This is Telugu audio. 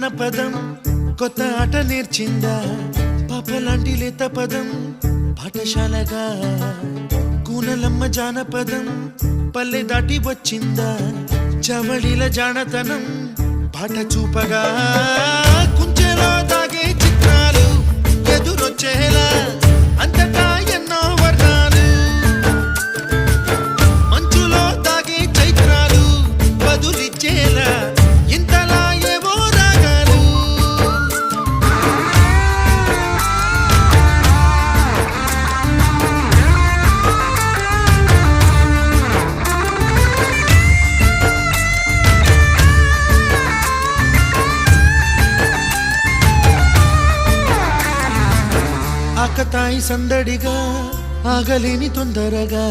జానపదం కొత్త ఆట నేర్చిందా పాపలాంటి లేత పదం పాఠశాలగా కూనలమ్మ జానపదం పల్లె దాటి వచ్చిందా చవళిల జానతనం పాట చూపగా కుంచెలో దాగే చిత్రాలు ఎదురొచ్చేలా అంతటా ఎన్నో వర్ణాలు మంచులో దాగే చైత్రాలు బదులిచ్చేలా ఇంతలా ఏవో రాగాలు ఆకతాయి సందడిగా ఆగలేని తొందరగా